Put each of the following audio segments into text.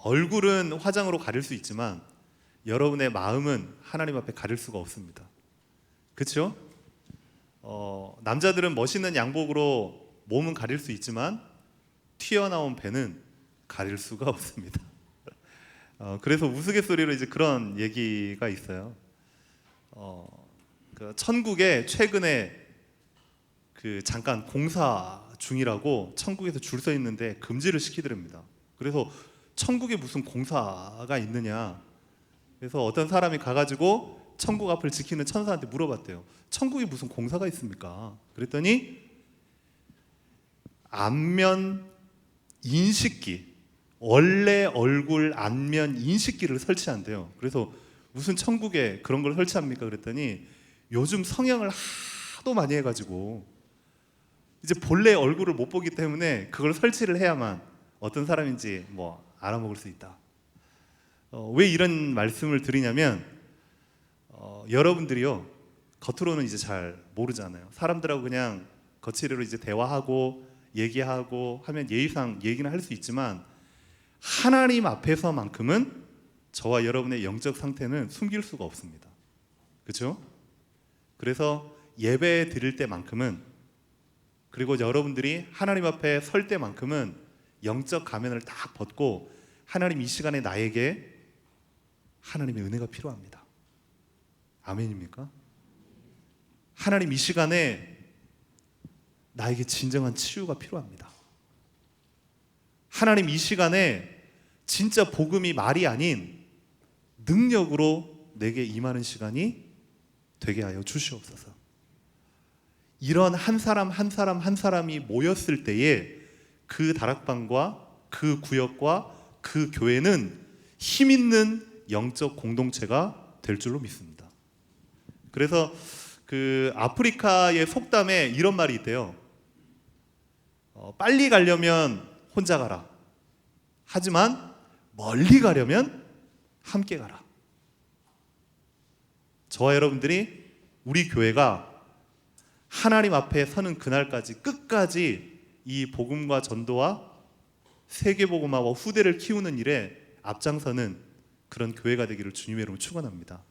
얼굴은 화장으로 가릴 수 있지만 여러분의 마음은 하나님 앞에 가릴 수가 없습니다. 그렇죠? 남자들은 멋있는 양복으로 몸은 가릴 수 있지만 튀어나온 배는 가릴 수가 없습니다. 그래서 우스갯소리로 이제 그런 얘기가 있어요. 그 천국에 최근에 그 잠깐 공사 중이라고 천국에서 줄 서 있는데 금지를 시키더랍니다. 그래서 천국에 무슨 공사가 있느냐. 그래서 어떤 사람이 가가지고 천국 앞을 지키는 천사한테 물어봤대요. 천국에 무슨 공사가 있습니까? 그랬더니 안면 인식기, 원래 얼굴 안면 인식기를 설치한대요. 그래서 무슨 천국에 그런 걸 설치합니까? 그랬더니 요즘 성형을 하도 많이 해가지고 이제 본래 얼굴을 못 보기 때문에 그걸 설치를 해야만 어떤 사람인지 뭐 알아먹을 수 있다. 왜 이런 말씀을 드리냐면 여러분들이요 겉으로는 이제 잘 모르잖아요. 사람들하고 그냥 거칠이로 이제 대화하고 얘기하고 하면 예의상 얘기는 할 수 있지만 하나님 앞에서만큼은 저와 여러분의 영적 상태는 숨길 수가 없습니다. 그렇죠? 그래서 예배 드릴 때만큼은, 그리고 여러분들이 하나님 앞에 설 때만큼은 영적 가면을 딱 벗고 하나님 이 시간에 나에게 하나님의 은혜가 필요합니다. 아멘입니까? 하나님 이 시간에 나에게 진정한 치유가 필요합니다. 하나님 이 시간에 진짜 복음이 말이 아닌 능력으로 내게 임하는 시간이 되게 하여 주시옵소서. 이런 한 사람 한 사람 한 사람이 모였을 때에 그 다락방과 그 구역과 그 교회는 힘 있는 영적 공동체가 될 줄로 믿습니다. 그래서 그 아프리카의 속담에 이런 말이 있대요. 빨리 가려면 혼자 가라. 하지만 멀리 가려면 함께 가라. 저와 여러분들이 우리 교회가 하나님 앞에 서는 그날까지 끝까지 이 복음과 전도와 세계복음화와 후대를 키우는 일에 앞장서는 그런 교회가 되기를 주님의 이름으로 축원합니다.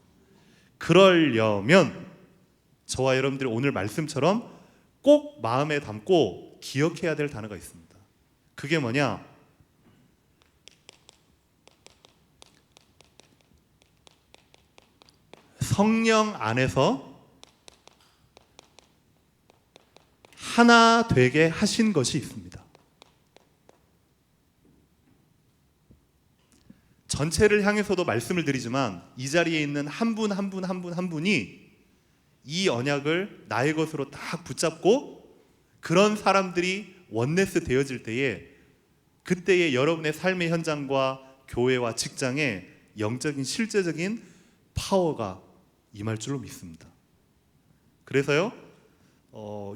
그러려면 저와 여러분들이 오늘 말씀처럼 꼭 마음에 담고 기억해야 될 단어가 있습니다. 그게 뭐냐? 성령 안에서 하나 되게 하신 것이 있습니다. 전체를 향해서도 말씀을 드리지만 이 자리에 있는 한 분 한 분 한 분 한 분이 이 언약을 나의 것으로 딱 붙잡고 그런 사람들이 원네스 되어질 때에 그때의 여러분의 삶의 현장과 교회와 직장에 영적인 실제적인 파워가 임할 줄로 믿습니다. 그래서요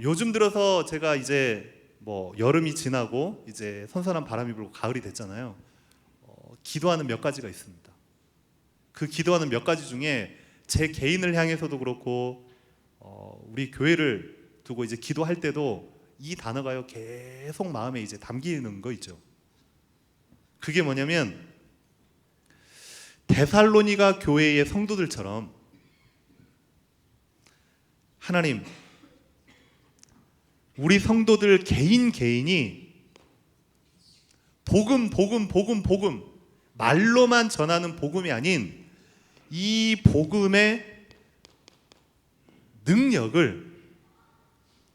요즘 들어서 제가 이제 뭐 여름이 지나고 이제 선선한 바람이 불고 가을이 됐잖아요. 기도하는 몇 가지가 있습니다. 그 기도하는 몇 가지 중에 제 개인을 향해서도 그렇고 우리 교회를 두고 이제 기도할 때도 이 단어가요 계속 마음에 이제 담기는 거 있죠. 그게 뭐냐면 데살로니가 교회의 성도들처럼 하나님 우리 성도들 개인이 복음 말로만 전하는 복음이 아닌 이 복음의 능력을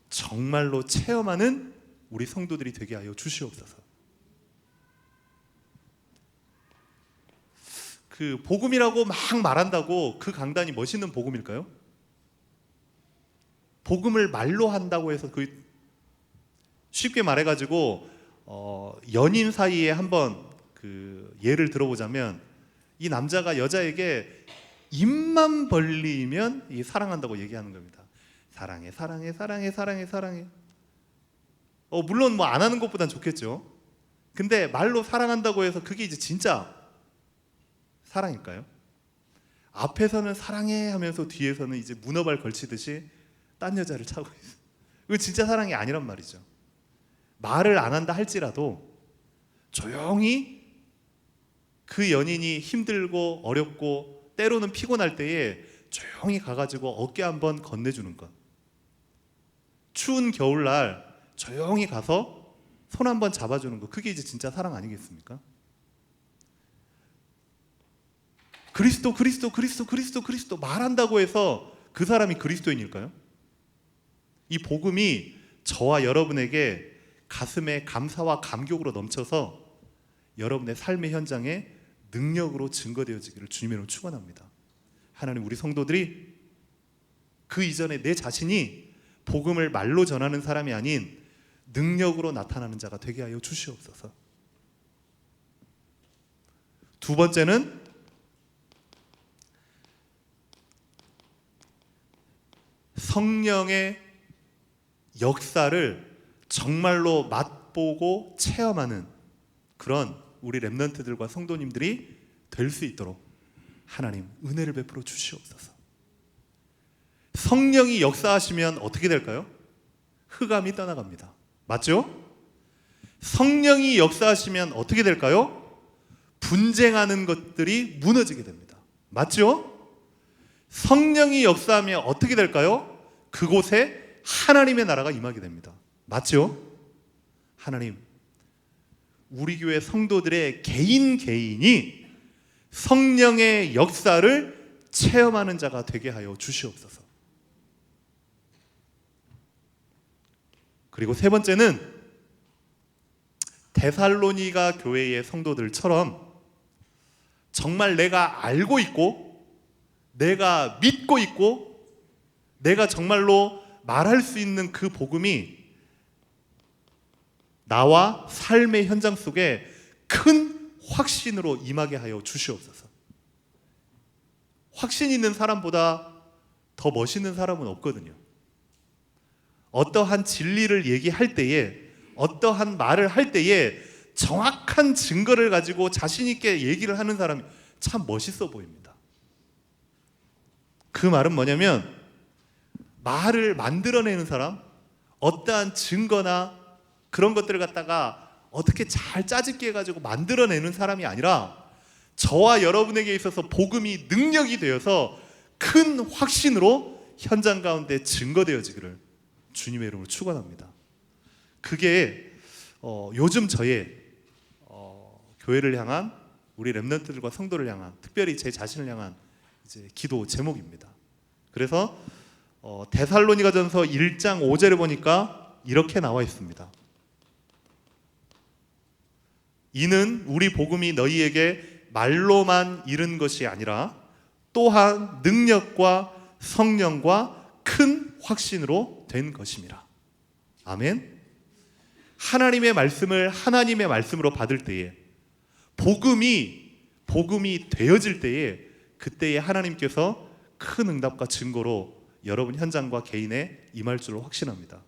정말로 체험하는 우리 성도들이 되게 하여 주시옵소서. 그 복음이라고 막 말한다고 그 강단이 멋있는 복음일까요? 복음을 말로 한다고 해서 그 쉽게 말해가지고 연인 사이에 한번 그 예를 들어보자면 이 남자가 여자에게 입만 벌리면 이 사랑한다고 얘기하는 겁니다. 사랑해. 물론 뭐 안 하는 것보단 좋겠죠. 근데 말로 사랑한다고 해서 그게 이제 진짜 사랑일까요? 앞에서는 사랑해 하면서 뒤에서는 이제 문어발 걸치듯이 딴 여자를 차고 있어요. 이거 진짜 사랑이 아니란 말이죠. 말을 안 한다 할지라도 조용히 그 연인이 힘들고 어렵고 때로는 피곤할 때에 조용히 가가지고 어깨 한번 건네주는 것. 추운 겨울날 조용히 가서 손 한번 잡아주는 것. 그게 이제 진짜 사랑 아니겠습니까? 그리스도 말한다고 해서 그 사람이 그리스도인일까요? 이 복음이 저와 여러분에게 가슴에 감사와 감격으로 넘쳐서 여러분의 삶의 현장에 능력으로 증거되어지기를 주님으로 축원합니다. 하나님, 우리 성도들이 그 이전에 내 자신이 복음을 말로 전하는 사람이 아닌 능력으로 나타나는 자가 되게 하여 주시옵소서. 두 번째는 성령의 역사를 정말로 맛보고 체험하는 그런 우리 렘넌트들과 성도님들이 될 수 있도록 하나님 은혜를 베풀어 주시옵소서. 성령이 역사하시면 어떻게 될까요? 흑암이 떠나갑니다. 맞죠? 성령이 역사하시면 어떻게 될까요? 분쟁하는 것들이 무너지게 됩니다. 맞죠? 성령이 역사하면 어떻게 될까요? 그곳에 하나님의 나라가 임하게 됩니다. 맞죠? 하나님, 우리 교회 성도들의 개인이 성령의 역사를 체험하는 자가 되게 하여 주시옵소서. 그리고 세 번째는 데살로니가 교회의 성도들처럼 정말 내가 알고 있고 내가 믿고 있고 내가 정말로 말할 수 있는 그 복음이 나와 삶의 현장 속에 큰 확신으로 임하게 하여 주시옵소서. 확신 있는 사람보다 더 멋있는 사람은 없거든요. 어떠한 진리를 얘기할 때에, 어떠한 말을 할 때에 정확한 증거를 가지고 자신 있게 얘기를 하는 사람이 참 멋있어 보입니다. 그 말은 뭐냐면 말을 만들어내는 사람, 어떠한 증거나 그런 것들을 갖다가 어떻게 잘 짜집게 해가지고 만들어내는 사람이 아니라 저와 여러분에게 있어서 복음이 능력이 되어서 큰 확신으로 현장 가운데 증거되어지기를 주님의 이름으로 축원합니다. 그게 요즘 저의 교회를 향한 우리 렘넌트들과 성도를 향한, 특별히 제 자신을 향한 이제 기도 제목입니다. 그래서 데살로니가전서 1장 5절에 보니까 이렇게 나와 있습니다. 이는 우리 복음이 너희에게 말로만 이른 것이 아니라 또한 능력과 성령과 큰 확신으로 된 것임이라. 아멘. 하나님의 말씀을 하나님의 말씀으로 받을 때에 복음이 되어질 때에 그때에 하나님께서 큰 응답과 증거로 여러분 현장과 개인에 임할 줄로 확신합니다.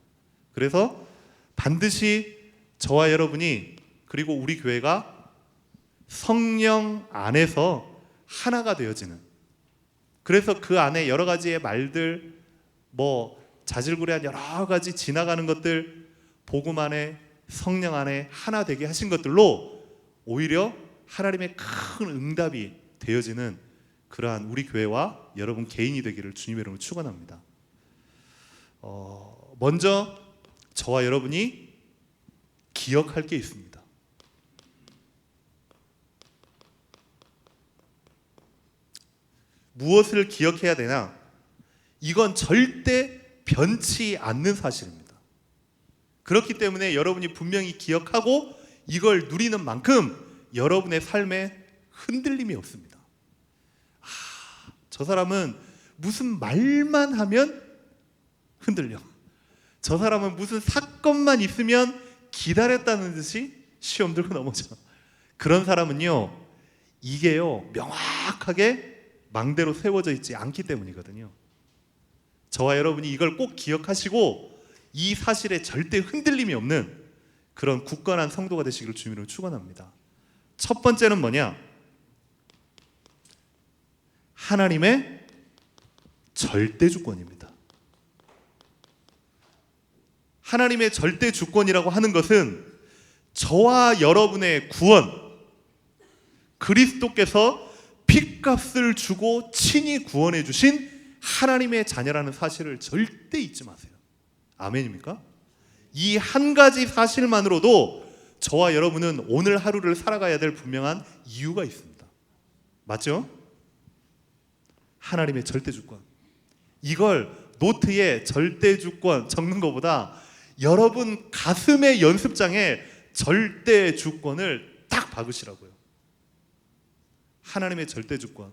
그래서 반드시 저와 여러분이 그리고 우리 교회가 성령 안에서 하나가 되어지는, 그래서 그 안에 여러 가지의 말들, 자질구레한 여러 가지 지나가는 것들, 복음 안에 성령 안에 하나 되게 하신 것들로 오히려 하나님의 큰 응답이 되어지는 그러한 우리 교회와 여러분 개인이 되기를 주님의 이름으로 축원합니다. 먼저 저와 여러분이 기억할 게 있습니다. 무엇을 기억해야 되나? 이건 절대 변치 않는 사실입니다. 그렇기 때문에 여러분이 분명히 기억하고 이걸 누리는 만큼 여러분의 삶에 흔들림이 없습니다. 저 사람은 무슨 말만 하면 흔들려. 저 사람은 무슨 사건만 있으면 기다렸다는 듯이 시험 들고 넘어져. 그런 사람은요, 이게요 명확하게 망대로 세워져 있지 않기 때문이거든요. 저와 여러분이 이걸 꼭 기억하시고 이 사실에 절대 흔들림이 없는 그런 굳건한 성도가 되시기를 주님으로 축원합니다. 첫 번째는 뭐냐? 하나님의 절대 주권입니다. 하나님의 절대 주권이라고 하는 것은 저와 여러분의 구원, 그리스도께서 핏값을 주고 친히 구원해 주신 하나님의 자녀라는 사실을 절대 잊지 마세요. 아멘입니까? 이 한 가지 사실만으로도 저와 여러분은 오늘 하루를 살아가야 될 분명한 이유가 있습니다. 맞죠? 하나님의 절대주권. 이걸 노트에 절대주권 적는 것보다 여러분 가슴의 연습장에 절대주권을 딱 박으시라고요. 하나님의 절대주권.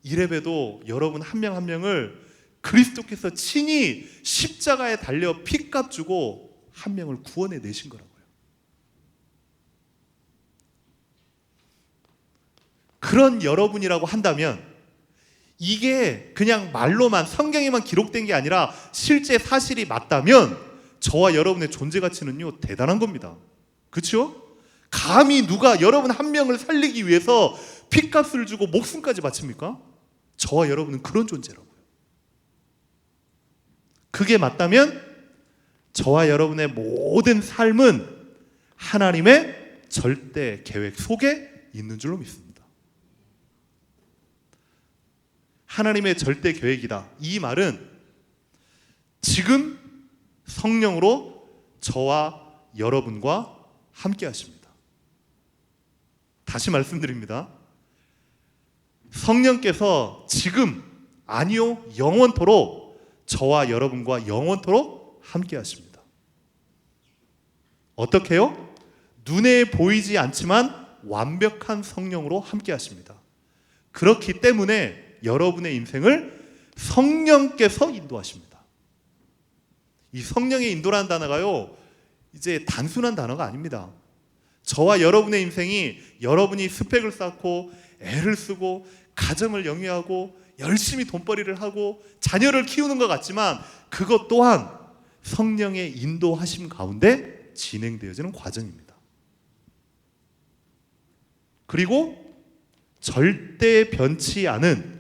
이래봬도 여러분 한 명 한 명을 그리스도께서 친히 십자가에 달려 핏값 주고 한 명을 구원해 내신 거라고요. 그런 여러분이라고 한다면 이게 그냥 말로만 성경에만 기록된 게 아니라 실제 사실이 맞다면 저와 여러분의 존재 가치는요 대단한 겁니다. 그렇죠? 감히 누가 여러분 한 명을 살리기 위해서 핏값을 주고 목숨까지 바칩니까? 저와 여러분은 그런 존재라고요. 그게 맞다면 저와 여러분의 모든 삶은 하나님의 절대 계획 속에 있는 줄로 믿습니다. 하나님의 절대 계획이다. 이 말은 지금 성령으로 저와 여러분과 함께 하십니다. 다시 말씀드립니다. 성령께서 지금 아니요 영원토록 저와 여러분과 영원토록 함께 하십니다. 어떻게요? 눈에 보이지 않지만 완벽한 성령으로 함께 하십니다. 그렇기 때문에 여러분의 인생을 성령께서 인도하십니다. 이 성령의 인도라는 단어가요 이제 단순한 단어가 아닙니다. 저와 여러분의 인생이 여러분이 스펙을 쌓고 애를 쓰고 가정을 영위하고 열심히 돈벌이를 하고 자녀를 키우는 것 같지만 그것 또한 성령의 인도하심 가운데 진행되어지는 과정입니다. 그리고 절대 변치 않은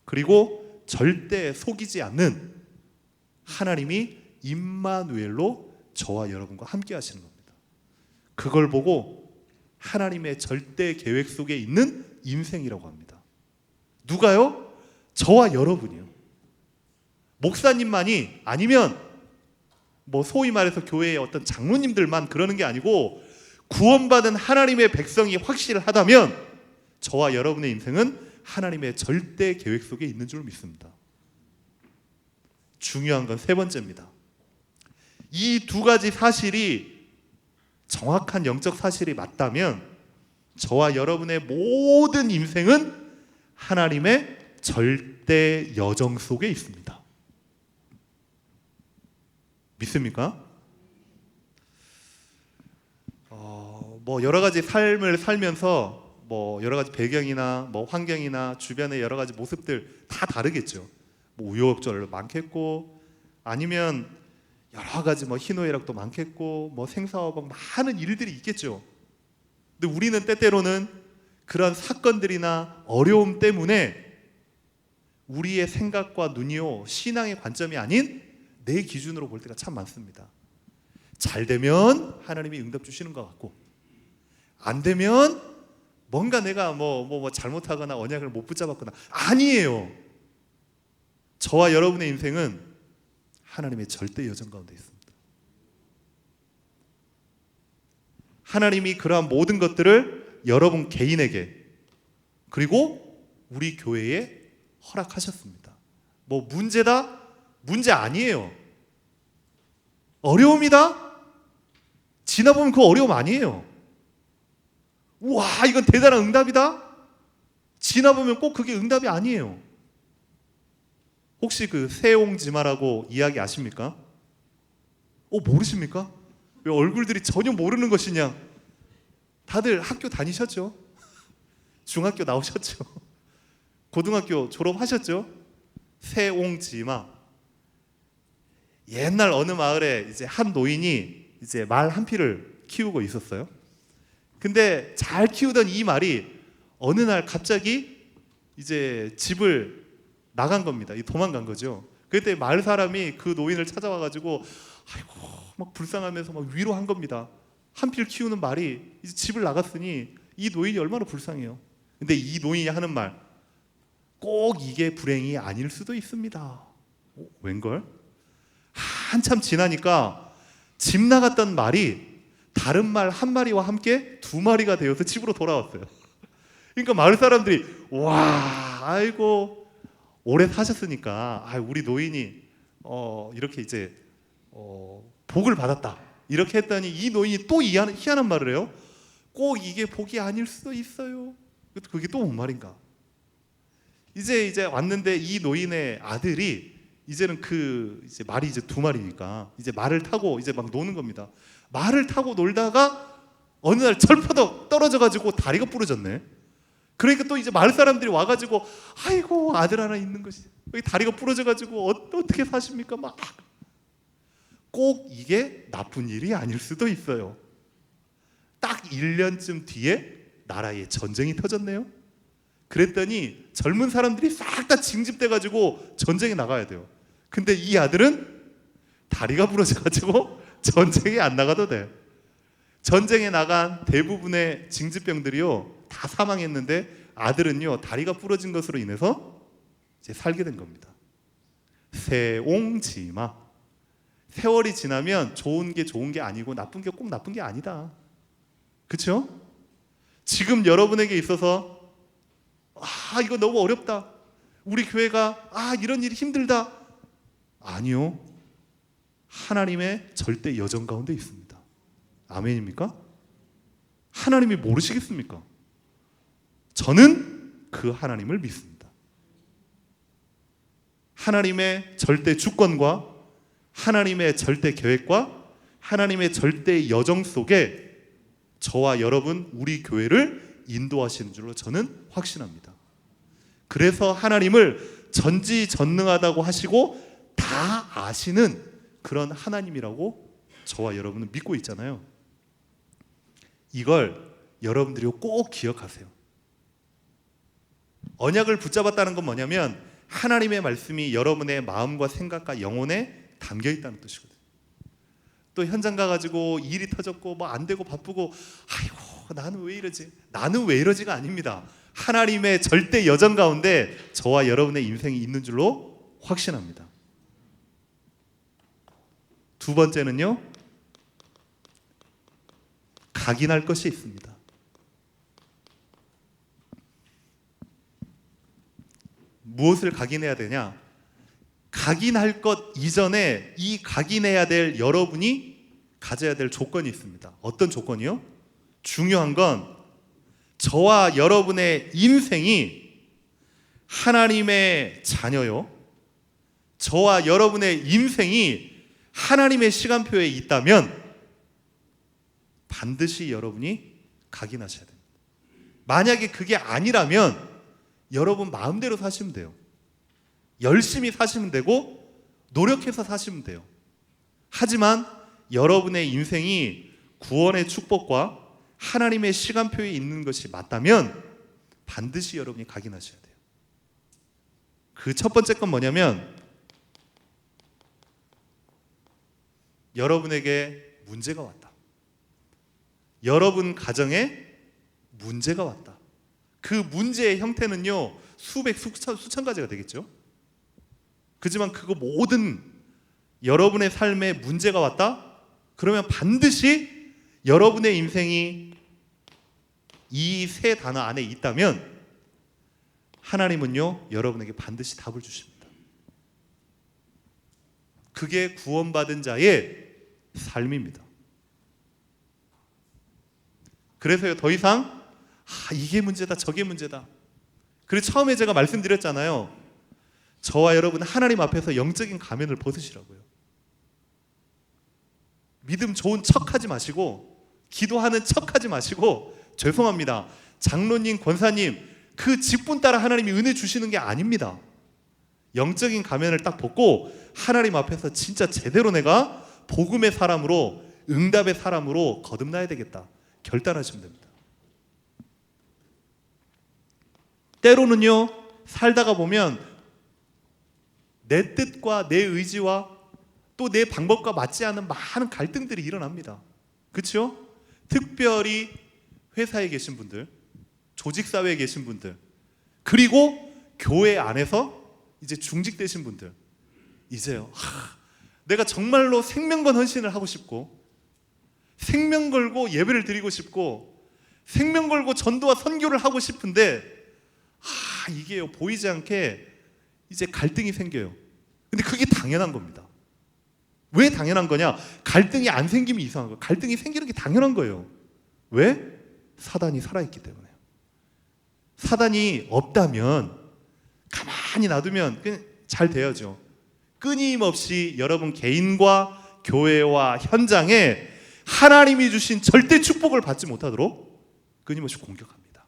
그리고 절대 속이지 않는 하나님이 임마누엘로 저와 여러분과 함께 하시는 겁니다. 그걸 보고 하나님의 절대 계획 속에 있는 인생이라고 합니다. 누가요? 저와 여러분이요. 목사님만이 아니면 뭐 소위 말해서 교회의 어떤 장로님들만 그러는 게 아니고 구원받은 하나님의 백성이 확실하다면 저와 여러분의 인생은 하나님의 절대 계획 속에 있는 줄 믿습니다. 중요한 건 세 번째입니다. 이 두 가지 사실이 정확한 영적 사실이 맞다면 저와 여러분의 모든 인생은 하나님의 절대 여정 속에 있습니다. 믿습니까? 뭐 여러 가지 삶을 살면서 뭐 여러 가지 배경이나 뭐 환경이나 주변의 여러 가지 모습들 다 다르겠죠. 뭐 우여곡절 많겠고 아니면 여러 가지 뭐 희노애락도 많겠고 뭐 생사화복 많은 일들이 있겠죠. 근데 우리는 때때로는 그런 사건들이나 어려움 때문에 우리의 생각과 눈이요 신앙의 관점이 아닌 내 기준으로 볼 때가 참 많습니다. 잘 되면 하나님이 응답 주시는 것 같고 안 되면 뭔가 내가 뭐 잘못하거나 언약을 못 붙잡았거나 아니에요. 저와 여러분의 인생은 하나님의 절대 여정 가운데 있습니다. 하나님이 그러한 모든 것들을 여러분 개인에게 그리고 우리 교회에 허락하셨습니다. 뭐 문제다? 문제 아니에요. 어려움이다? 지나보면 그 어려움 아니에요. 우와 이건 대단한 응답이다? 지나보면 꼭 그게 응답이 아니에요. 혹시 그 세옹지마라고 이야기 아십니까? 모르십니까? 왜 얼굴들이 전혀 모르는 것이냐? 다들 학교 다니셨죠? 중학교 나오셨죠? 고등학교 졸업하셨죠? 세옹지마. 옛날 어느 마을에 이제 한 노인이 이제 말 한 피를 키우고 있었어요. 근데 잘 키우던 이 말이 어느 날 갑자기 이제 집을 나간 겁니다. 도망간 거죠. 그때 마을 사람이 그 노인을 찾아와가지고 아이고 막 불쌍하면서 막 위로한 겁니다. 한 피를 키우는 말이 이제 집을 나갔으니 이 노인이 얼마나 불쌍해요. 근데 이 노인이 하는 말, 꼭 이게 불행이 아닐 수도 있습니다. 웬걸? 한참 지나니까 집 나갔던 말이 다른 말 한 마리와 함께 두 마리가 되어서 집으로 돌아왔어요. 그러니까 마을 사람들이 와, 아이고 오래 사셨으니까 우리 노인이 이렇게 이제 복을 받았다 이렇게 했더니 이 노인이 또 희한한 말을 해요. 꼭 이게 복이 아닐 수도 있어요. 그게 또 뭔 말인가? 이제 왔는데 이 노인의 아들이 이제는 이제 말이 이제 두 마리니까 이제 말을 타고 이제 막 노는 겁니다. 말을 타고 놀다가 어느 날 철퍼덕 떨어져가지고 다리가 부러졌네. 그러니까 또 이제 마을 사람들이 와가지고 아이고 아들 하나 있는 것이 여기 다리가 부러져가지고 어떻게 사십니까? 막 꼭 이게 나쁜 일이 아닐 수도 있어요. 딱 1년쯤 뒤에 나라에 전쟁이 터졌네요. 그랬더니 젊은 사람들이 싹 다 징집돼가지고 전쟁에 나가야 돼요. 근데 이 아들은 다리가 부러져가지고 전쟁에 안 나가도 돼. 전쟁에 나간 대부분의 징집병들이요 다 사망했는데 아들은요 다리가 부러진 것으로 인해서 이제 살게 된 겁니다. 세옹지마. 세월이 지나면 좋은 게 아니고 나쁜 게 꼭 나쁜 게 아니다. 그렇죠? 지금 여러분에게 있어서 이거 너무 어렵다. 우리 교회가 이런 일이 힘들다. 아니요. 하나님의 절대 여정 가운데 있습니다. 아멘입니까? 하나님이 모르시겠습니까? 저는 그 하나님을 믿습니다. 하나님의 절대 주권과 하나님의 절대 계획과 하나님의 절대 여정 속에 저와 여러분 우리 교회를 인도하시는 줄로 저는 확신합니다. 그래서 하나님을 전지전능하다고 하시고 다 아시는 그런 하나님이라고 저와 여러분은 믿고 있잖아요. 이걸 여러분들이 꼭 기억하세요. 언약을 붙잡았다는 건 뭐냐면 하나님의 말씀이 여러분의 마음과 생각과 영혼에 담겨 있다는 뜻이거든요. 또 현장 가가지고 일이 터졌고 뭐 안 되고 바쁘고 아이고 나는 왜 이러지? 나는 왜 이러지가 아닙니다. 하나님의 절대 여정 가운데 저와 여러분의 인생이 있는 줄로 확신합니다. 두 번째는요, 각인할 것이 있습니다. 무엇을 각인해야 되냐? 각인할 것 이전에 이 각인해야 될 여러분이 가져야 될 조건이 있습니다. 어떤 조건이요? 중요한 건 저와 여러분의 인생이 하나님의 자녀요. 저와 여러분의 인생이 하나님의 시간표에 있다면 반드시 여러분이 각인하셔야 됩니다. 만약에 그게 아니라면 여러분 마음대로 사시면 돼요. 열심히 사시면 되고 노력해서 사시면 돼요. 하지만 여러분의 인생이 구원의 축복과 하나님의 시간표에 있는 것이 맞다면 반드시 여러분이 각인하셔야 돼요. 그 첫 번째 건 뭐냐면 여러분에게 문제가 왔다. 여러분 가정에 문제가 왔다. 그 문제의 형태는요 수백 수천 가지가 되겠죠. 그렇지만 그거 모든 여러분의 삶에 문제가 왔다? 그러면 반드시 여러분의 인생이 이 세 단어 안에 있다면 하나님은요 여러분에게 반드시 답을 주십니다. 그게 구원받은 자의 삶입니다. 그래서요 더 이상 이게 문제다 저게 문제다. 그래서 처음에 제가 말씀드렸잖아요. 저와 여러분 하나님 앞에서 영적인 가면을 벗으시라고요. 믿음 좋은 척하지 마시고 기도하는 척하지 마시고 죄송합니다. 장로님, 권사님 그 직분 따라 하나님이 은혜 주시는 게 아닙니다. 영적인 가면을 딱 벗고 하나님 앞에서 진짜 제대로 내가 복음의 사람으로 응답의 사람으로 거듭나야 되겠다. 결단하시면 됩니다. 때로는요 살다가 보면 내 뜻과 내 의지와 또 내 방법과 맞지 않는 많은 갈등들이 일어납니다. 그렇죠? 특별히 회사에 계신 분들, 조직사회에 계신 분들, 그리고 교회 안에서 이제 중직되신 분들, 이제요, 내가 정말로 생명건 헌신을 하고 싶고, 생명 걸고 예배를 드리고 싶고, 생명 걸고 전도와 선교를 하고 싶은데 이게요, 보이지 않게 이제 갈등이 생겨요. 근데 그게 당연한 겁니다. 왜 당연한 거냐? 갈등이 안 생기면 이상한 거예요. 갈등이 생기는 게 당연한 거예요. 왜? 사단이 살아있기 때문에요. 사단이 없다면, 가만히 놔두면 그냥 잘 돼야죠. 끊임없이 여러분 개인과 교회와 현장에 하나님이 주신 절대 축복을 받지 못하도록 끊임없이 공격합니다.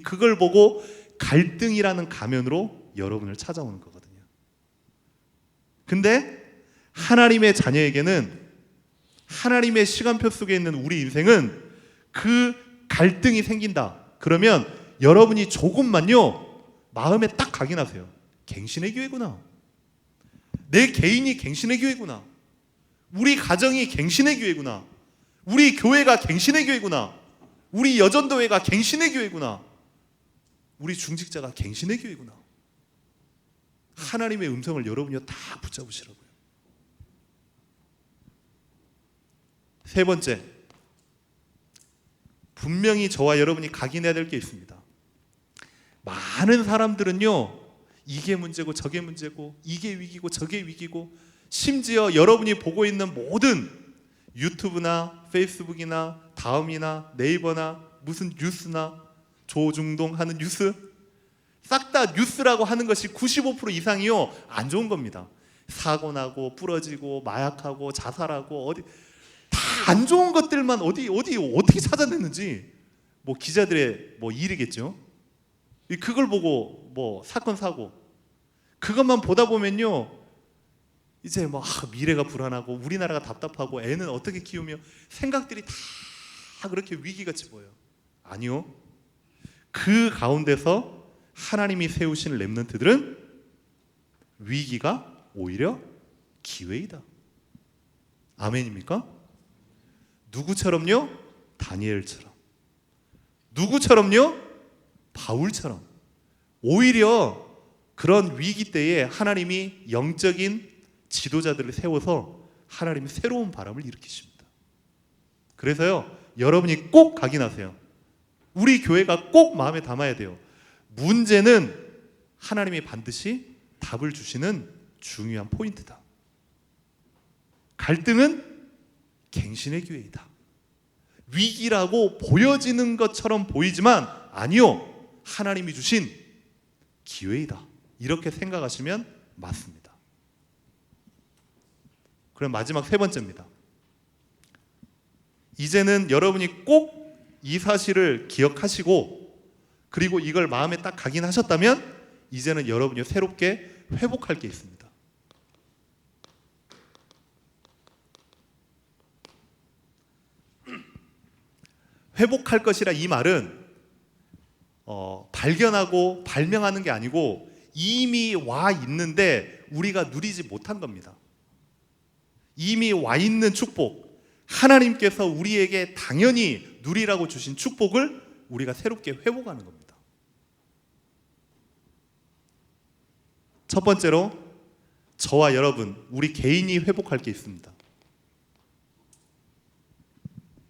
그걸 보고 갈등이라는 가면으로 여러분을 찾아오는 거거든요. 근데 하나님의 자녀에게는, 하나님의 시간표 속에 있는 우리 인생은 그 갈등이 생긴다 그러면 여러분이 조금만요 마음에 딱 각인하세요. 갱신의 교회구나. 내 개인이 갱신의 교회구나. 우리 가정이 갱신의 교회구나. 우리 교회가 갱신의 교회구나. 우리 여전도회가 갱신의 교회구나. 우리 중직자가 갱신의 교회구나. 하나님의 음성을 여러분이 다 붙잡으시라고요. 세 번째, 분명히 저와 여러분이 각인해야 될 게 있습니다. 많은 사람들은요, 이게 문제고 저게 문제고, 이게 위기고 저게 위기고, 심지어 여러분이 보고 있는 모든 유튜브나 페이스북이나 다음이나 네이버나 무슨 뉴스나 조중동 하는 뉴스, 싹 다 뉴스라고 하는 것이 95% 이상이요 안 좋은 겁니다. 사고 나고 부러지고 마약하고 자살하고 어디 다 안 좋은 것들만 어디 어떻게 찾아냈는지 뭐 기자들의 뭐 일이겠죠. 그걸 보고 뭐 사건 사고 그것만 보다 보면요 이제 뭐 미래가 불안하고 우리나라가 답답하고 애는 어떻게 키우며 생각들이 다 그렇게 위기같이 보여요. 아니요. 그 가운데서 하나님이 세우신 렘넌트들은 위기가 오히려 기회이다. 아멘입니까? 누구처럼요? 다니엘처럼. 누구처럼요? 바울처럼. 오히려 그런 위기 때에 하나님이 영적인 지도자들을 세워서 하나님이 새로운 바람을 일으키십니다. 그래서요, 여러분이 꼭 각인하세요. 우리 교회가 꼭 마음에 담아야 돼요. 문제는 하나님이 반드시 답을 주시는 중요한 포인트다. 갈등은 갱신의 교회이다. 위기라고 보여지는 것처럼 보이지만 아니요, 하나님이 주신 기회이다. 이렇게 생각하시면 맞습니다. 그럼 마지막 세 번째입니다. 이제는 여러분이 꼭 이 사실을 기억하시고 그리고 이걸 마음에 딱 각인하셨다면 이제는 여러분이 새롭게 회복할 게 있습니다. 회복할 것이라 이 말은 발견하고 발명하는 게 아니고 이미 와 있는데 우리가 누리지 못한 겁니다. 이미 와 있는 축복, 하나님께서 우리에게 당연히 누리라고 주신 축복을 우리가 새롭게 회복하는 겁니다. 첫 번째로 저와 여러분, 우리 개인이 회복할 게 있습니다.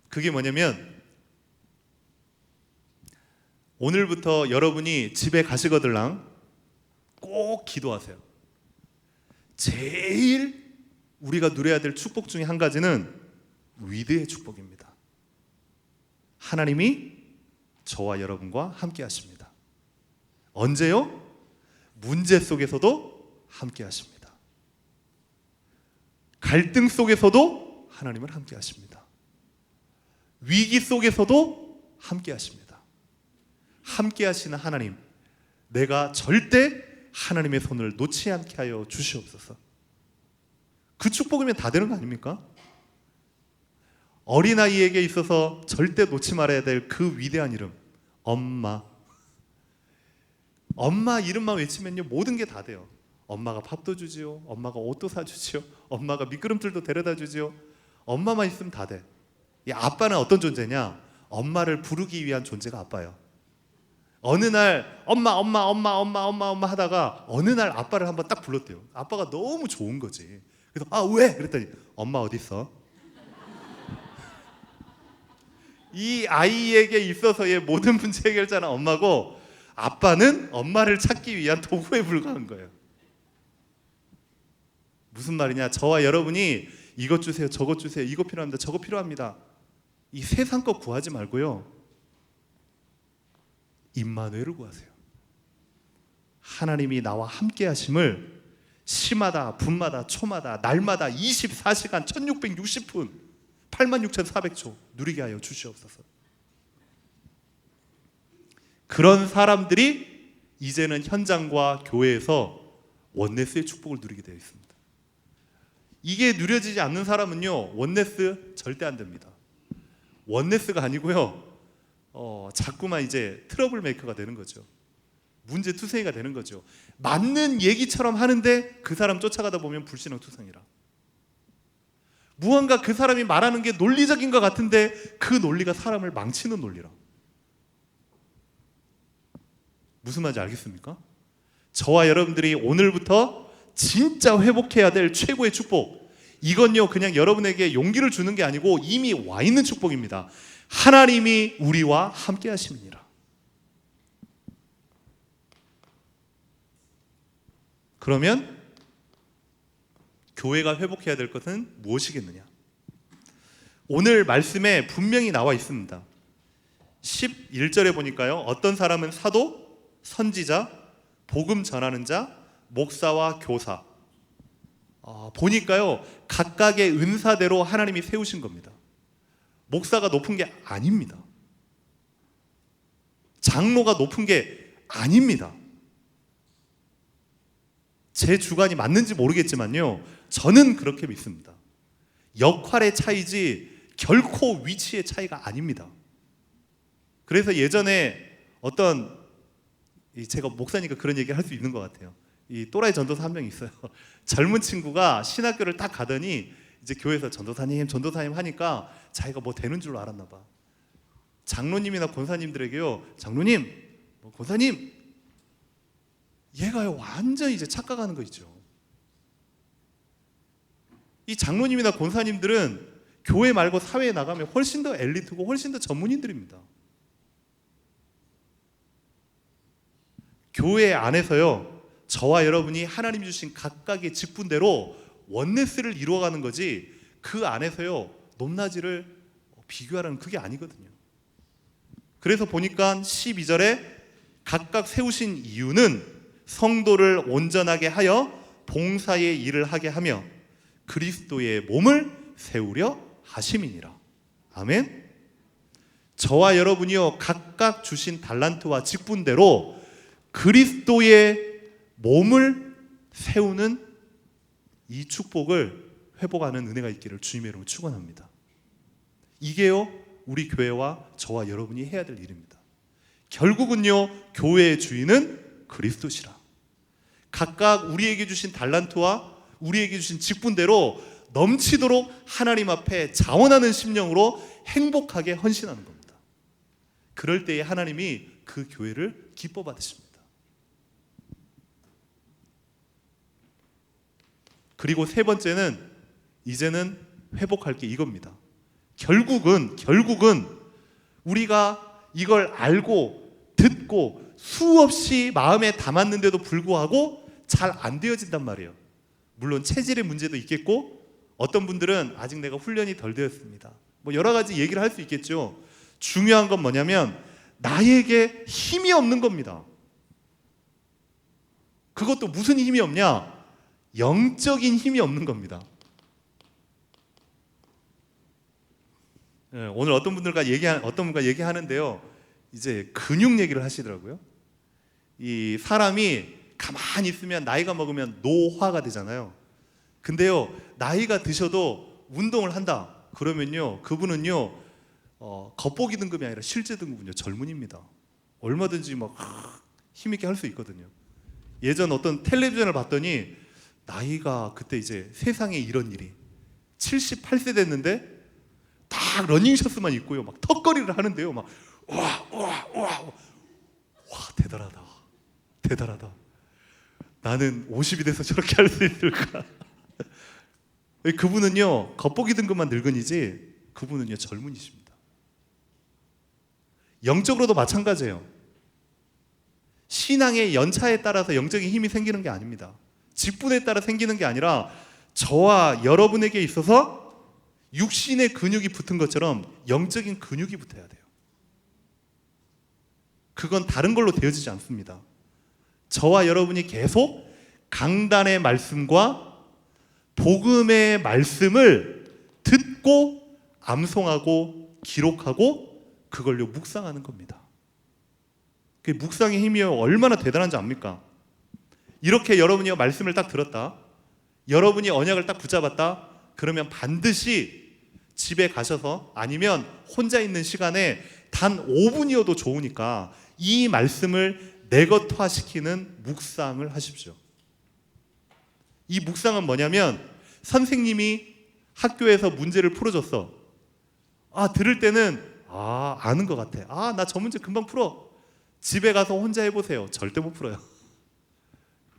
그게 뭐냐면 오늘부터 여러분이 집에 가시거들랑 꼭 기도하세요. 제일 우리가 누려야 될 축복 중에 한 가지는 위대의 축복입니다. 하나님이 저와 여러분과 함께 하십니다. 언제요? 문제 속에서도 함께 하십니다. 갈등 속에서도 하나님은 함께 하십니다. 위기 속에서도 함께 하십니다. 함께 하시는 하나님, 내가 절대 하나님의 손을 놓지 않게 하여 주시옵소서. 그 축복이면 다 되는 거 아닙니까? 어린아이에게 있어서 절대 놓지 말아야 될 그 위대한 이름, 엄마. 엄마 이름만 외치면요 모든 게 다 돼요. 엄마가 밥도 주지요, 엄마가 옷도 사주지요, 엄마가 미끄럼틀도 데려다 주지요. 엄마만 있으면 다 돼. 이 아빠는 어떤 존재냐? 엄마를 부르기 위한 존재가 아빠예요. 어느 날 엄마 하다가 어느 날 아빠를 한번 딱 불렀대요. 아빠가 너무 좋은 거지. 그래서 왜? 그랬더니 엄마 어디 있어? 이 아이에게 있어서의 모든 문제 해결자는 엄마고, 아빠는 엄마를 찾기 위한 도구에 불과한 거예요. 무슨 말이냐? 저와 여러분이 이것 주세요, 저것 주세요, 이거 필요합니다, 저거 필요합니다, 이 세상 것 구하지 말고요, 임마누엘을 구하세요. 하나님이 나와 함께 하심을 시마다 분마다 초마다 날마다 24시간 1660분 86,400초 누리게 하여 주시옵소서. 그런 사람들이 이제는 현장과 교회에서 원네스의 축복을 누리게 되어 있습니다. 이게 누려지지 않는 사람은요, 원네스 절대 안 됩니다. 원네스가 아니고요, 자꾸만 이제 트러블 메이커가 되는 거죠. 문제 투성이가 되는 거죠. 맞는 얘기처럼 하는데 그 사람 쫓아가다 보면 불신앙 투성이라. 무언가 그 사람이 말하는 게 논리적인 것 같은데 그 논리가 사람을 망치는 논리라. 무슨 말인지 알겠습니까? 저와 여러분들이 오늘부터 진짜 회복해야 될 최고의 축복, 이건요 그냥 여러분에게 용기를 주는 게 아니고 이미 와 있는 축복입니다. 하나님이 우리와 함께 하심이니라. 그러면 교회가 회복해야 될 것은 무엇이겠느냐? 오늘 말씀에 분명히 나와 있습니다. 11절에 보니까요, 어떤 사람은 사도, 선지자, 복음 전하는 자, 목사와 교사, 보니까요 각각의 은사대로 하나님이 세우신 겁니다. 목사가 높은 게 아닙니다. 장로가 높은 게 아닙니다. 제 주관이 맞는지 모르겠지만요, 저는 그렇게 믿습니다. 역할의 차이지 결코 위치의 차이가 아닙니다. 그래서 예전에 제가 목사니까 그런 얘기를 할 수 있는 것 같아요. 이 또라이 전도사 한 명 있어요. 젊은 친구가 신학교를 딱 가더니 이제 교회에서 전도사님 하니까 자기가 뭐 되는 줄로 알았나 봐. 장로님이나 권사님들에게요, 장로님, 권사님, 얘가요 완전히 이제 착각하는 거 있죠. 이 장로님이나 권사님들은 교회 말고 사회에 나가면 훨씬 더 엘리트고 훨씬 더 전문인들입니다. 교회 안에서요, 저와 여러분이 하나님 주신 각각의 직분대로 원네스를 이루어가는 거지, 그 안에서요 높낮이를 비교하라는 그게 아니거든요. 그래서 보니까 12절에 각각 세우신 이유는 성도를 온전하게 하여 봉사의 일을 하게 하며 그리스도의 몸을 세우려 하심이니라. 아멘. 저와 여러분이요 각각 주신 달란트와 직분대로 그리스도의 몸을 세우는 이 축복을 회복하는 은혜가 있기를 주님의 이름으로 축원합니다. 이게요 우리 교회와 저와 여러분이 해야 될 일입니다. 결국은요 교회의 주인은 그리스도시라. 각각 우리에게 주신 달란트와 우리에게 주신 직분대로 넘치도록 하나님 앞에 자원하는 심령으로 행복하게 헌신하는 겁니다. 그럴 때에 하나님이 그 교회를 기뻐 받으십니다. 그리고 세 번째는, 이제는 회복할 게 이겁니다. 결국은 우리가 이걸 알고 듣고 수없이 마음에 담았는데도 불구하고 잘 안 되어진단 말이에요. 물론 체질의 문제도 있겠고, 어떤 분들은 아직 내가 훈련이 덜 되었습니다, 뭐 여러 가지 얘기를 할 수 있겠죠. 중요한 건 뭐냐면 나에게 힘이 없는 겁니다. 그것도 무슨 힘이 없냐? 영적인 힘이 없는 겁니다. 오늘 어떤 분과 얘기하는데요, 이제 근육 얘기를 하시더라고요. 이 사람이 가만히 있으면 나이가 먹으면 노화가 되잖아요. 근데요 나이가 드셔도 운동을 한다 그러면요, 그분은요 겉보기 등급이 아니라 실제 등급은요 젊은입니다. 얼마든지 막 힘있게 할 수 있거든요. 예전 어떤 텔레비전을 봤더니 나이가 그때 이제 세상에 이런 일이 78세 됐는데 다 막 러닝셔츠만 입고요, 막 턱걸이를 하는데요, 막 와, 대단하다, 대단하다. 나는 50이 돼서 저렇게 할 수 있을까? 그분은요, 겉보기 든금한 늙은이지, 그분은요, 젊은이십니다. 영적으로도 마찬가지예요. 신앙의 연차에 따라서 영적인 힘이 생기는 게 아닙니다. 직분에 따라 생기는 게 아니라 저와 여러분에게 있어서 육신의 근육이 붙은 것처럼 영적인 근육이 붙어야 돼요. 그건 다른 걸로 되어지지 않습니다. 저와 여러분이 계속 강단의 말씀과 복음의 말씀을 듣고 암송하고 기록하고 그걸로 묵상하는 겁니다. 그 묵상의 힘이 얼마나 대단한지 압니까? 이렇게 여러분이 말씀을 딱 들었다, 여러분이 언약을 딱 붙잡았다, 그러면 반드시 집에 가셔서 아니면 혼자 있는 시간에 단 5분이어도 좋으니까 이 말씀을 내것화시키는 묵상을 하십시오. 이 묵상은 뭐냐면, 선생님이 학교에서 문제를 풀어줬어. 들을 때는 아는 것 같아. 나 저 문제 금방 풀어. 집에 가서 혼자 해보세요. 절대 못 풀어요.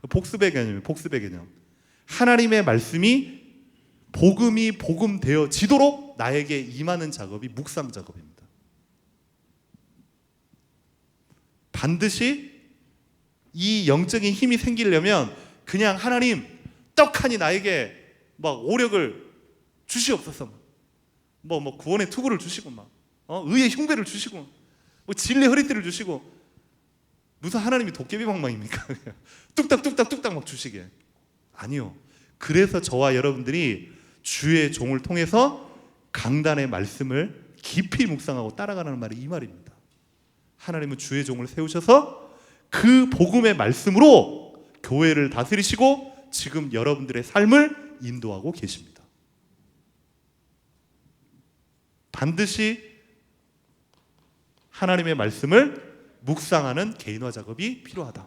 복습의 개념이에요. 복습의 개념. 하나님의 말씀이 복음이 복음되어지도록 나에게 임하는 작업이 묵상 작업입니다. 반드시 이 영적인 힘이 생기려면 그냥 하나님 떡하니 나에게 막 오력을 주시옵소서, 뭐 구원의 투구를 주시고 막 의의 흉배를 주시고 뭐 진리의 허리띠를 주시고, 무슨 하나님이 도깨비 방망입니까? 뚝딱뚝딱뚝딱 막 주시게. 아니요. 그래서 저와 여러분들이 주의 종을 통해서 강단의 말씀을 깊이 묵상하고 따라가는 말이 이 말입니다. 하나님은 주의 종을 세우셔서 그 복음의 말씀으로 교회를 다스리시고 지금 여러분들의 삶을 인도하고 계십니다. 반드시 하나님의 말씀을 묵상하는 개인화 작업이 필요하다.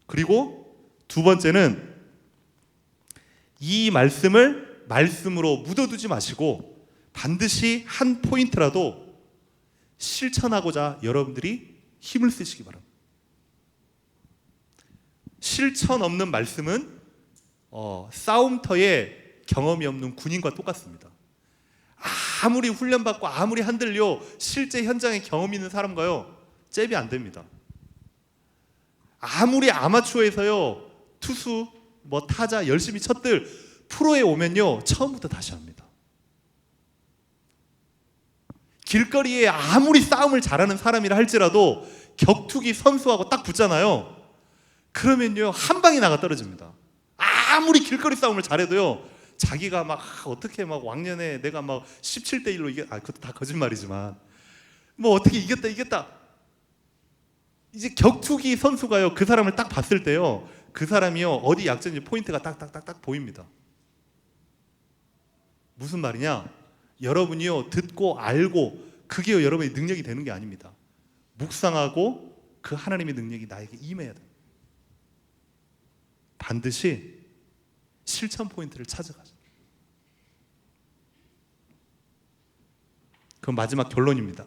그리고 두 번째는 이 말씀을 말씀으로 묻어두지 마시고 반드시 한 포인트라도 실천하고자 여러분들이 힘을 쓰시기 바랍니다. 실천 없는 말씀은 싸움터에 경험이 없는 군인과 똑같습니다. 아무리 훈련받고 아무리 한들려 실제 현장에 경험 있는 사람과요 잽이 안 됩니다. 아무리 아마추어에서요 투수 뭐 타자 열심히 쳤들 프로에 오면요 처음부터 다시 합니다. 길거리에 아무리 싸움을 잘하는 사람이라 할지라도 격투기 선수하고 딱 붙잖아요. 그러면요 한 방에 나가 떨어집니다. 아무리 길거리 싸움을 잘해도요 자기가 막 어떻게 막 왕년에 내가 막 17대 1로 그것도 다 거짓말이지만 뭐 어떻게 이겼다 이제 격투기 선수가요 그 사람을 딱 봤을 때요 그 사람이요 어디 약점인지 포인트가 딱딱딱딱 보입니다. 무슨 말이냐? 여러분이요 듣고 알고 그게 여러분의 능력이 되는 게 아닙니다. 묵상하고 그 하나님의 능력이 나에게 임해야 돼요. 반드시 실천 포인트를 찾아가죠. 그럼 마지막 결론입니다.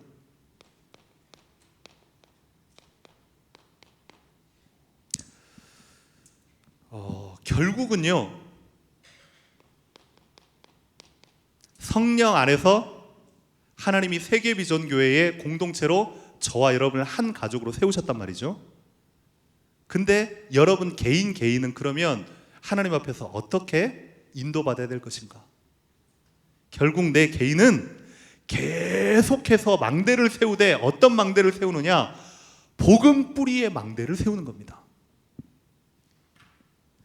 결국은요 성령 안에서 하나님이 세계비전교회의 공동체로 저와 여러분을 한 가족으로 세우셨단 말이죠. 근데 여러분 개인은 그러면 하나님 앞에서 어떻게 인도받아야 될 것인가? 결국 내 개인은 계속해서 망대를 세우되 어떤 망대를 세우느냐? 복음 뿌리의 망대를 세우는 겁니다.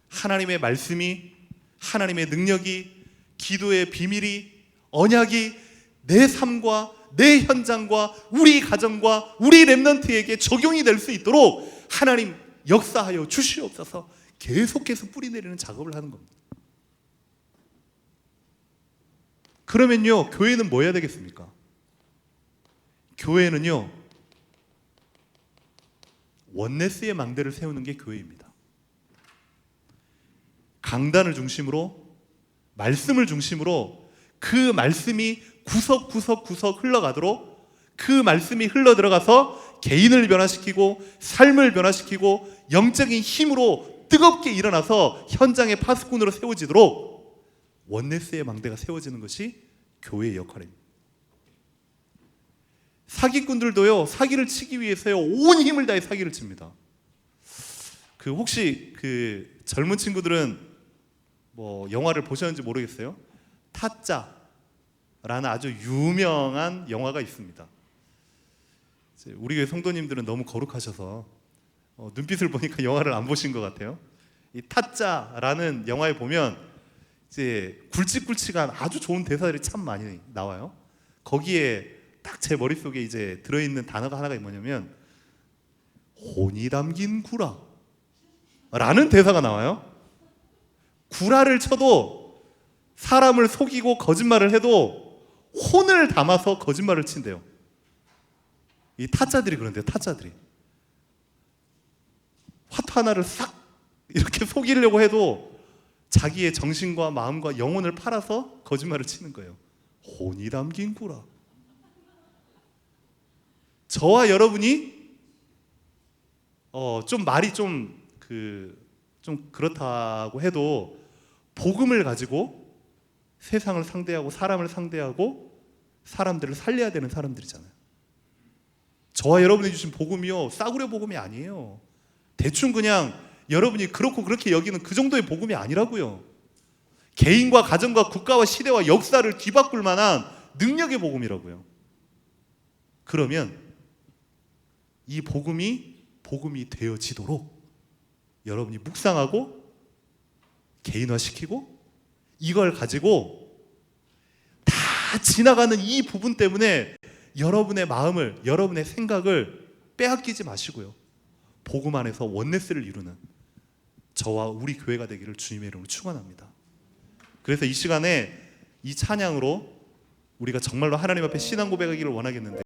하나님의 말씀이, 하나님의 능력이, 기도의 비밀이, 언약이 내 삶과 내 현장과 우리 가정과 우리 렘넌트에게 적용이 될 수 있도록 하나님 역사하여 주시옵소서. 계속해서 뿌리 내리는 작업을 하는 겁니다. 그러면요 교회는 뭐 해야 되겠습니까? 교회는요 원네스의 망대를 세우는 게 교회입니다. 강단을 중심으로 말씀을 중심으로 그 말씀이 구석구석 흘러가도록 그 말씀이 흘러들어가서 개인을 변화시키고 삶을 변화시키고 영적인 힘으로 뜨겁게 일어나서 현장의 파수꾼으로 세워지도록 원네스의 망대가 세워지는 것이 교회의 역할입니다. 사기꾼들도요, 사기를 치기 위해서요, 온 힘을 다해 사기를 칩니다. 혹시 젊은 친구들은 뭐 영화를 보셨는지 모르겠어요. 타짜라는 아주 유명한 영화가 있습니다. 우리 교회 성도님들은 너무 거룩하셔서 눈빛을 보니까 영화를 안 보신 것 같아요. 이 타짜라는 영화에 보면 이제 굵직굵직한 아주 좋은 대사들이 참 많이 나와요. 거기에 딱 제 머릿속에 이제 들어있는 단어가 하나가 뭐냐면 혼이 담긴 구라 라는 대사가 나와요. 구라를 쳐도 사람을 속이고 거짓말을 해도 혼을 담아서 거짓말을 친대요. 이 타짜들이 그런데요. 타짜들이 화투 하나를 싹 이렇게 속이려고 해도 자기의 정신과 마음과 영혼을 팔아서 거짓말을 치는 거예요. 혼이 담긴 구라. 저와 여러분이 좀 말이 좀 그렇다고 해도 복음을 가지고 세상을 상대하고 사람을 상대하고 사람들을 살려야 되는 사람들이잖아요. 저와 여러분이 주신 복음이요, 싸구려 복음이 아니에요. 대충 그냥 여러분이 그렇고 그렇게 여기는 그 정도의 복음이 아니라고요. 개인과 가정과 국가와 시대와 역사를 뒤바꿀 만한 능력의 복음이라고요. 그러면 이 복음이 되어지도록 여러분이 묵상하고 개인화시키고 이걸 가지고 다 지나가는 이 부분 때문에 여러분의 마음을, 여러분의 생각을 빼앗기지 마시고요. 복음 안에서 원네스를 이루는 저와 우리 교회가 되기를 주님의 이름으로 축원합니다. 그래서 이 시간에 이 찬양으로 우리가 정말로 하나님 앞에 신앙 고백하기를 원하겠는데